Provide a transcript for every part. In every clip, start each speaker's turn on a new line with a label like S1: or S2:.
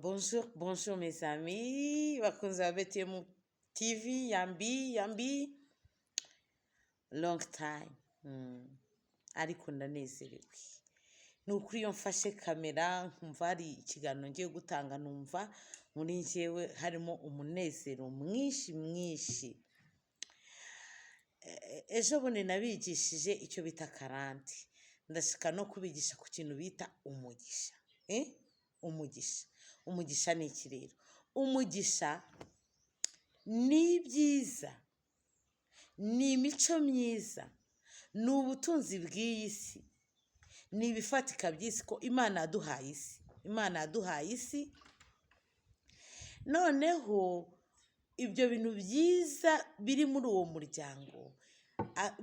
S1: Bonjour, bonjour mes amis, bakunzi ba BTM TV, Yambi, long time. Ariko ndanezerewe. Ni ukuri iyo mfashe kamera nkumva hari ikiganiro ngiye gutanga numva muri njyewe harimo umunezero mwinshi. Ejo bundi nabigishije icyo bita karande. Ndashaka no kubigisha ku kintu bita umugisha. Umugisha ni iki rero? Umugisha ni ibyiza, ni imico myiza, ni ubutunzi bw'iyi si, ni ibifatika by'isi ko Imana yaduhaye isi. Noneho ibyo bintu byiza biri muri uwo muryango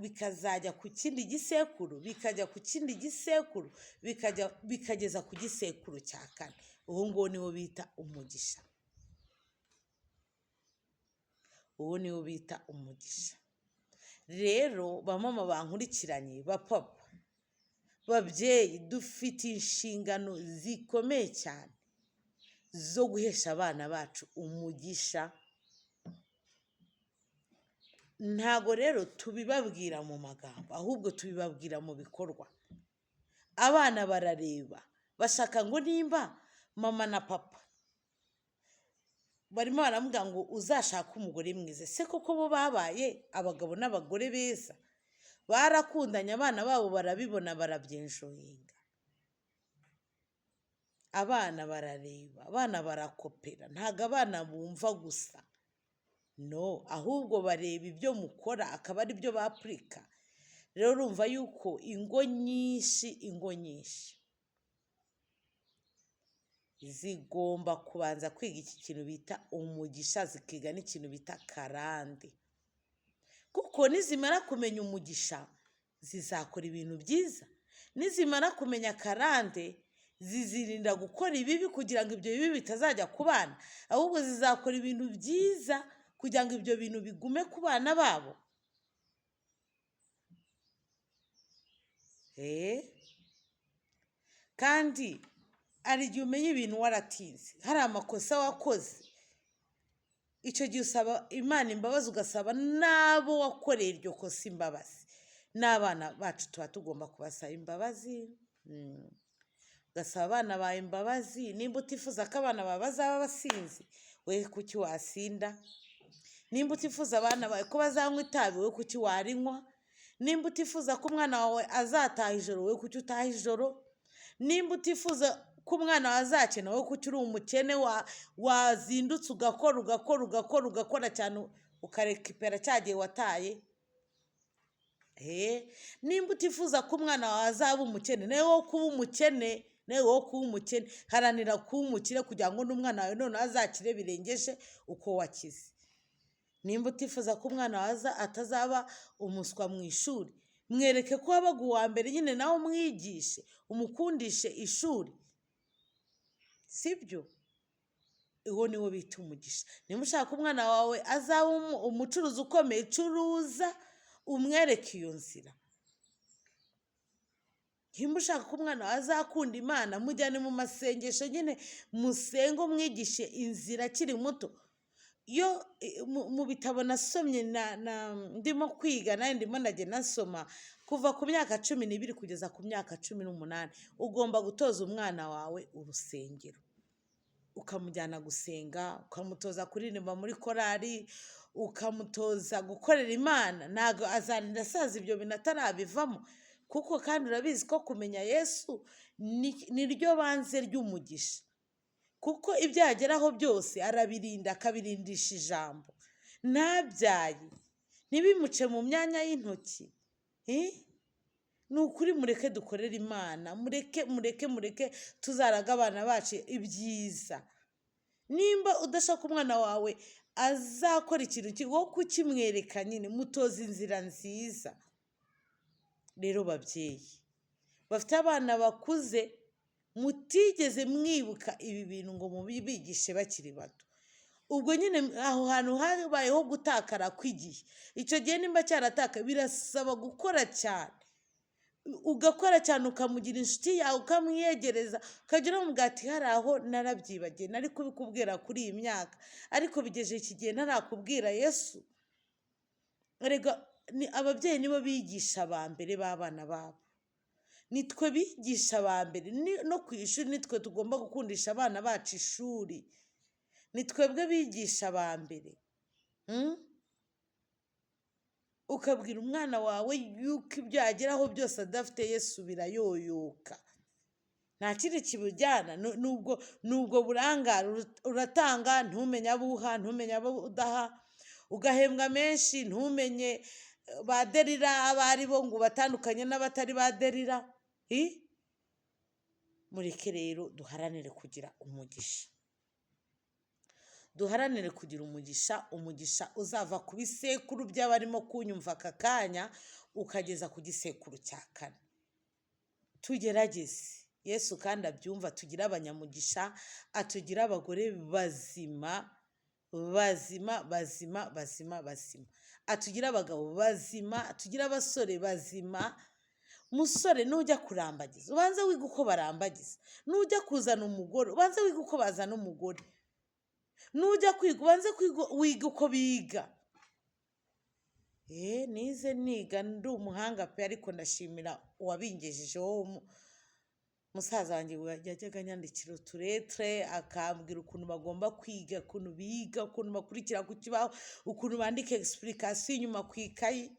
S1: bikazajya ku kindi gisekuru, bikajya ku kindi gisekuru, bikageza ku gisekuru cya kane. Uwo nguwo niwo bita umugisha. Rero bamama bankurikiranye, bapapa, babyeyi, dufite inshingano zikomeye cyane zo guhesha abana bacu umugisha. Ntago rero tubibabwira mu magambo, ahubwo tubibabwira mu bikorwa. Abana barareba, bashaka ngo nimba mama na papa barimo baramubwira ngo uzashaka umugore mwiza, se koko bo babaye abagabo n'abagore beza? Barakundanye, abana babo barabibona, barabyenjoyinga. Abana barareba, abana barakopera. Ntago abana bumva gusa, no, ahubwo bareba ibyo mukora akaba ari byo bapurika. Rero urumva yuko ingo nyinshi zigomba kubanza kwiga iki kintu bita umugisha, zikiga n'ikintu bita karande, kuko nizimara kumenya umugisha zizakora ibintu byiza. Nizimara kumenya karande zizirinda gukora ibibi kugira ngo ibyo bibi bitazajya ku bana, ahubwo zizakora ibintu byiza kugira ngo ibyo bintu bigume ku bana babo. Kandi hari igihe umenya ibintu waratinze, hari amakosa wakoze, icyo gihe usaba Imana imbabazi, ugasaba n'abo wakoreye iryo kosa imbabazi. N'abana bacu tuba tugomba kubasaba imbabazi. Ugasaba abana bawe imbabazi. Nimba utifuza ko abana bawe bazaba abasinzi, we kuki wasinda? Nimba utifuza abana bawe ko bazanywa itabi, we kuki warinywa? Nimba utifuza ko umwana wawe azataha ijoro, we kuki utaha ijoro? Nimba utifuza ko umwana wawe azakena, we kuki uri umukene wazindutse ugakora cyane ukarekipera cya gihe wataye? Nimba utifuza ko umwana wawe azaba umukene, nawe wo kuba umukene, haranira kuba umukire kugira ngo n'umwana wawe none azakire birengeje uko wakize. Nimba utifuza ko umwana wawe atazaba umuswa mu ishuri, mwereke ko wabaga uwa mbere nyine, nawe umwigishe, umukundishe ishuri, sibyo? Uwo niwo bita umugisha. Nimba ushaka ko umwana wawe azaba umucuruzi ukomeye, curuza, umwereke iyo nzira. Nimba ushaka ko umwana wawe azakunda Imana, mujyane mu masengesho nyine, musenge, umwigishe inzira akiri muto. Iyo mu bitabo nasomye ndimo kwiga, nawe ndimo ndagenda nasoma, kuva ku myaka 12 kugeza ku myaka 18 ugomba gutoza umwana wawe urusengero, ukamujyana gusenga, ukamutoza kuririmba muri korari, ukamutoza gukorera Imana. Ntago azarinda asaza ibyo bintu atarabivamo, kuko kandi urabizi ko kumenya Yesu ni ryo banze ry'umugisha, kuko ibyo yageraho byose arabirinda, akabirindisha ijambo. Ntabyaye, ntibimuce mu myanya y'intoki. Ni ukuri mureke dukorere Imana, mureke tuzaraga abana bacu ibyiza. Nimba udashaka umwana wawe azakora ikintu wo kukimwereka nyine, mutoza inzira nziza. Rero babyeyi bafite abana bakuze, mutigeze mwibuka ibi bintu ngo mubibigishe bakiri bato. Ubwo nyine aho hantu habayeho gutakara kw'igihe. Icyo gihe nimba cyarataka, birasaba gukora cyane, ugakora cyane ukamugira inshuti yawe ukamwiyegereza ukajya uramubwira ati hari aho narabyibagiye nari kubikubwira kuri iyi myaka ariko bigejeje iki gihe ntarakubwira Yesu. Erega ababyeyi nibo bigisha ba mbere b'abana babo, nitwe bigisha ba mbere no ku ishuri nitwe tugomba gukundisha abana bacu ishuri, ni twebwe bigisha ba mbere. Ukabwira umwana wawe yuko ibyo yageraho byose adafite Yesu birayoyoka, nta kindi kibujyana. Nubwo burangare uratanga ntumenye abo uha, ntumenye abo udaha, ugahembwa menshi ntumenye ba Derira abo ari bo ngo batandukanye n'abatari ba Derira. Mureke rero duharanire kugira umugisha, duharanire kugira umugisha uzava ku bisekuru by'abarimo kunyumva aka kanya ukageza ku gisekuru cya 4. Tugerageze Yesu kandi abyumva, tugire abanyamugisha, atugire abagore bazima bazima bazima bazima bazima, atugire abagabo bazima, atugire abasore bazima. Musore nujya kurambagiza ubanze wiga uko barambagiza, nujya kuzana umugore ubanze wiga uko bazana umugore, nujya kwiga ubanze wiga uko biga. Nize niga ndi umuhanga pe, ariko ndashimira uwabingejejeho. Musaza wanjye yajyaga anyandikira uturetre akambwira ukuntu bagomba kwiga, ukuntu biga, ukuntu bakurikira ku kibaho, ukuntu bandika explication inyuma ku ikayi.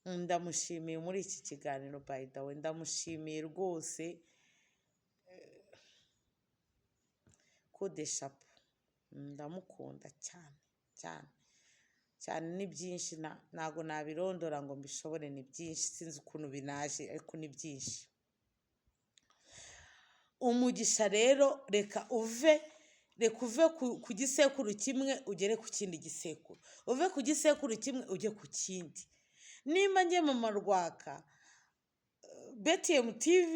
S1: Ndamushimiye muri iki kiganiro by the way, ndamushimiye rwose. Code chapeau, ndamukunda cyane cyane cyane. Ni byinshi ntago nabirondora ngo mbishobore, ni byinshi, sinzi ukuntu binaje ariko ni byinshi. Umugisha rero reka uve ku gisekuru kimwe ugere ku kindi gisekuru, uve ku gisekuru kimwe ujye ku kindi. Nimba njye mama Rwaka BTM TV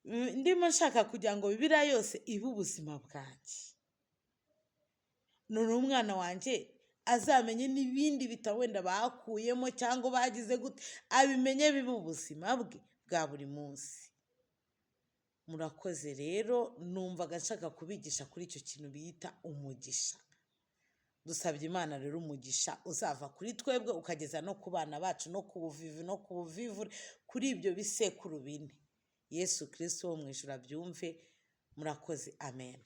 S1: ndimo nshaka kugira ngo Bibiliya yose ibe ubuzima bwanjye, none umwana wanjye azamenye n'ibindi bitabo wenda bakuyemo cyangwa bagize gute, abimenye bibe ubuzima bwe bwa buri munsi. Murakoze rero, numvaga nshaka kubigisha kuri icyo kintu bita umugisha. Dusabye Imana rero umugisha uzava kuri twebwe ukageza no ku bana bacu, no ku buvivi no ku buvivure, kuri ibyo bisekuru 4. Yesu Kristo wo mu ijuru abyumve. Murakoze, amen.